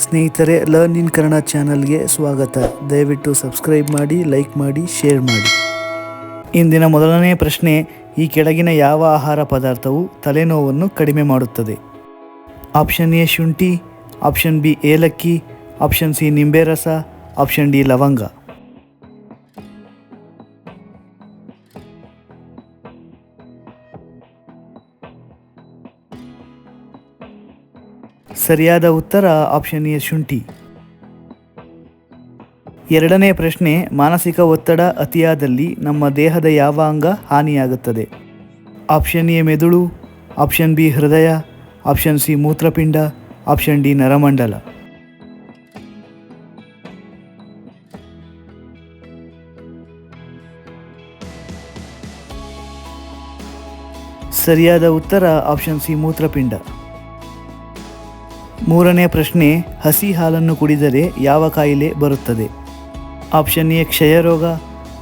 ಸ್ನೇಹಿತರೆ, learn in Kannada ಚಾನಲ್ಗೆ ಸ್ವಾಗತ. ದಯವಿಟ್ಟು ಸಬ್ಸ್ಕ್ರೈಬ್ ಮಾಡಿ, ಲೈಕ್ ಮಾಡಿ, ಶೇರ್ ಮಾಡಿ. ಇಂದಿನ ಮೊದಲನೇ ಪ್ರಶ್ನೆ, ಈ ಕೆಳಗಿನ ಯಾವ ಆಹಾರ ಪದಾರ್ಥವು ತಲೆನೋವನ್ನು ಕಡಿಮೆ ಮಾಡುತ್ತದೆ? ಆಪ್ಷನ್ ಎ ಶುಂಠಿ, ಆಪ್ಷನ್ ಬಿ ಏಲಕ್ಕಿ, ಆಪ್ಷನ್ ಸಿ ನಿಂಬೆ ರಸ, ಆಪ್ಷನ್ ಡಿ ಲವಂಗ. ಸರಿಯಾದ ಉತ್ತರ ಆಪ್ಷನ್ ಎ ಶುಂಠಿ. ಎರಡನೇ ಪ್ರಶ್ನೆ, ಮಾನಸಿಕ ಒತ್ತಡ ಅತಿಯಾದಲ್ಲಿ ನಮ್ಮ ದೇಹದ ಯಾವ ಅಂಗ ಹಾನಿಯಾಗುತ್ತದೆ? ಆಪ್ಷನ್ ಎ ಮೆದುಳು, ಆಪ್ಷನ್ ಬಿ ಹೃದಯ, ಆಪ್ಷನ್ ಸಿ ಮೂತ್ರಪಿಂಡ, ಆಪ್ಷನ್ ಡಿ ನರಮಂಡಲ. ಸರಿಯಾದ ಉತ್ತರ ಆಪ್ಷನ್ ಸಿ ಮೂತ್ರಪಿಂಡ. ಮೂರನೇ ಪ್ರಶ್ನೆ, ಹಸಿ ಹಾಲನ್ನು ಕುಡಿದರೆ ಯಾವ ಕಾಯಿಲೆ ಬರುತ್ತದೆ? ಆಪ್ಷನ್ ಎ ಕ್ಷಯರೋಗ,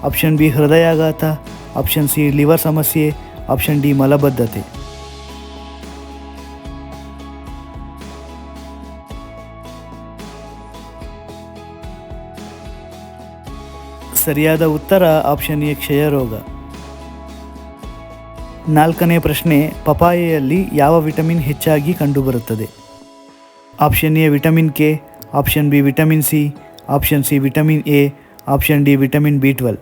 ಆಪ್ಷನ್ ಬಿ ಹೃದಯಾಘಾತ, ಆಪ್ಷನ್ ಸಿ ಲಿವರ್ ಸಮಸ್ಯೆ, ಆಪ್ಷನ್ ಡಿ ಮಲಬದ್ಧತೆ. ಸರಿಯಾದ ಉತ್ತರ ಆಪ್ಷನ್ ಎ ಕ್ಷಯರೋಗ. ನಾಲ್ಕನೇ ಪ್ರಶ್ನೆ, ಪಪಾಯೆಯಲ್ಲಿ ಯಾವ ವಿಟಮಿನ್ ಹೆಚ್ಚಾಗಿ ಕಂಡುಬರುತ್ತದೆ? Option A vitamin K, option B vitamin C, option C vitamin A, option D vitamin ಬಿ12.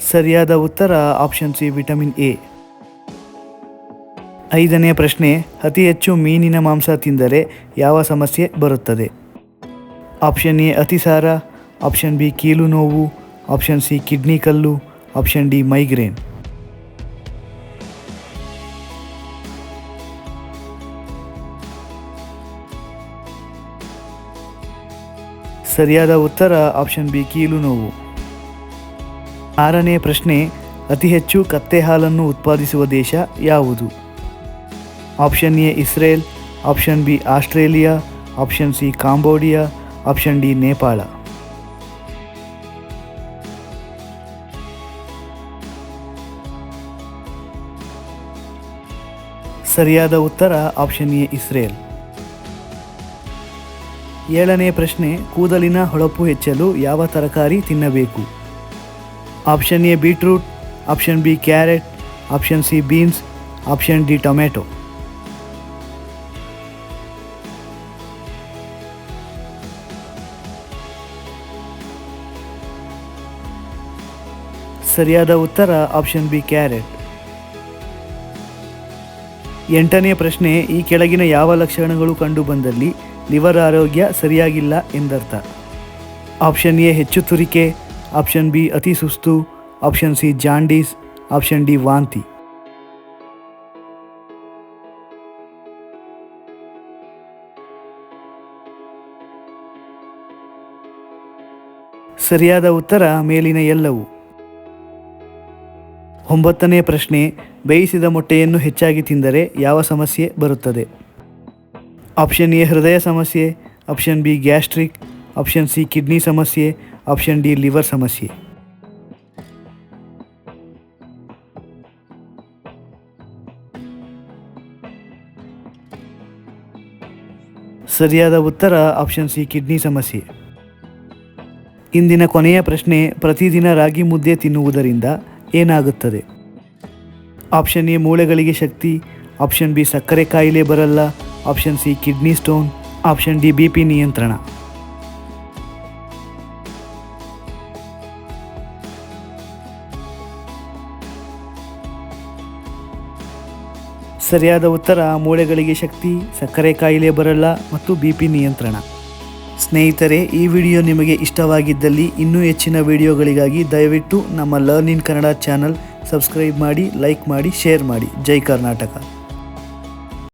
ಸರಿಯಾದ ಉತ್ತರ ಆಪ್ಷನ್ ಸಿ ವಿಟಮಿನ್ ಎ. ಐದನೇ ಪ್ರಶ್ನೆ, ಅತಿ ಹೆಚ್ಚು ಮೀನಿನ ಮಾಂಸ ತಿಂದರೆ ಯಾವ ಸಮಸ್ಯೆ ಬರುತ್ತದೆ? ಆಪ್ಷನ್ ಎ ಅತಿಸಾರ, ಆಪ್ಷನ್ ಬಿ ಕೀಲು ನೋವು, ಆಪ್ಷನ್ ಸಿ ಕಿಡ್ನಿ ಕಲ್ಲು, ಆಪ್ಷನ್ ಡಿ ಮೈಗ್ರೇನ್. ಸರಿಯಾದ ಉತ್ತರ ಆಪ್ಷನ್ ಬಿ ಕೀಲು ನೋವು. ಆರನೇ ಪ್ರಶ್ನೆ, ಅತಿ ಹೆಚ್ಚು ಕತ್ತೆ ಹಾಲನ್ನು ಉತ್ಪಾದಿಸುವ ದೇಶ ಯಾವುದು? Option A Israel, option B Australia, option C Cambodia, option D Nepal. ಸರಿಯಾದ ಉತ್ತರ ಆಪ್ಷನ್ ಎ ಇಸ್ರೇಲ್. ಏಳನೇ ಪ್ರಶ್ನೆ, ಕೂದಲಿನ ಹೊಳಪು ಹೆಚ್ಚಲು ಯಾವ ತರಕಾರಿ ತಿನ್ನಬೇಕು? Option A beetroot, option B carrot, option C beans, option D tomato. ಸರಿಯಾದ ಉತ್ತರ ಆಪ್ಷನ್ ಬಿ ಕ್ಯಾರೆಟ್. ಎಂಟನೇ ಪ್ರಶ್ನೆ, ಈ ಕೆಳಗಿನ ಯಾವ ಲಕ್ಷಣಗಳು ಕಂಡುಬಂದಲ್ಲಿ ಲಿವರ್ ಆರೋಗ್ಯ ಸರಿಯಾಗಿಲ್ಲ ಎಂದರ್ಥ? ಆಪ್ಷನ್ ಎ ಹೆಚ್ಚು ತುರಿಕೆ, ಆಪ್ಷನ್ ಬಿ ಅತಿ ಸುಸ್ತು, option C jaundice, option D ವಾಂತಿ. ಸರಿಯಾದ ಉತ್ತರ ಮೇಲಿನ ಎಲ್ಲವೂ. ಒಂಬತ್ತನೇ ಪ್ರಶ್ನೆ, ಬೇಯಿಸಿದ ಮೊಟ್ಟೆಯನ್ನು ಹೆಚ್ಚಾಗಿ ತಿಂದರೆ ಯಾವ ಸಮಸ್ಯೆ ಬರುತ್ತದೆ? ಆಪ್ಷನ್ ಎ ಹೃದಯ ಸಮಸ್ಯೆ, option B gastric, option C kidney ಸಮಸ್ಯೆ, ಆಪ್ಷನ್ ಡಿ ಲಿವರ್ ಸಮಸ್ಯೆ. ಸರಿಯಾದ ಉತ್ತರ ಆಪ್ಷನ್ ಸಿ ಕಿಡ್ನಿ ಸಮಸ್ಯೆ. ಇಂದಿನ ಕೊನೆಯ ಪ್ರಶ್ನೆ, ಪ್ರತಿದಿನ ರಾಗಿ ಮುದ್ದೆ ತಿನ್ನುವುದರಿಂದ ಏನಾಗುತ್ತದೆ? ಆಪ್ಷನ್ ಎ ಮೂಳೆಗಳಿಗೆ ಶಕ್ತಿ, ಆಪ್ಷನ್ ಬಿ ಸಕ್ಕರೆ ಕಾಯಿಲೆ ಬರಲ್ಲ, option C kidney stone, option D BP ನಿಯಂತ್ರಣ. ಸರಿಯಾದ ಉತ್ತರ ಮೂಳೆಗಳಿಗೆ ಶಕ್ತಿ, ಸಕ್ಕರೆ ಕಾಯಿಲೆ ಬರಲ್ಲ ಮತ್ತು ಬಿಪಿ ನಿಯಂತ್ರಣ. ಸ್ನೇಹಿತರೆ, ಈ ವಿಡಿಯೋ ನಿಮಗೆ ಇಷ್ಟವಾಗಿದ್ದಲ್ಲಿ ಇನ್ನೂ ಹೆಚ್ಚಿನ ವಿಡಿಯೋಗಳಿಗಾಗಿ ದಯವಿಟ್ಟು ನಮ್ಮ learn in Kannada channel subscribe ಮಾಡಿ, ಲೈಕ್ ಮಾಡಿ, ಶೇರ್ ಮಾಡಿ. ಜೈ ಕರ್ನಾಟಕ.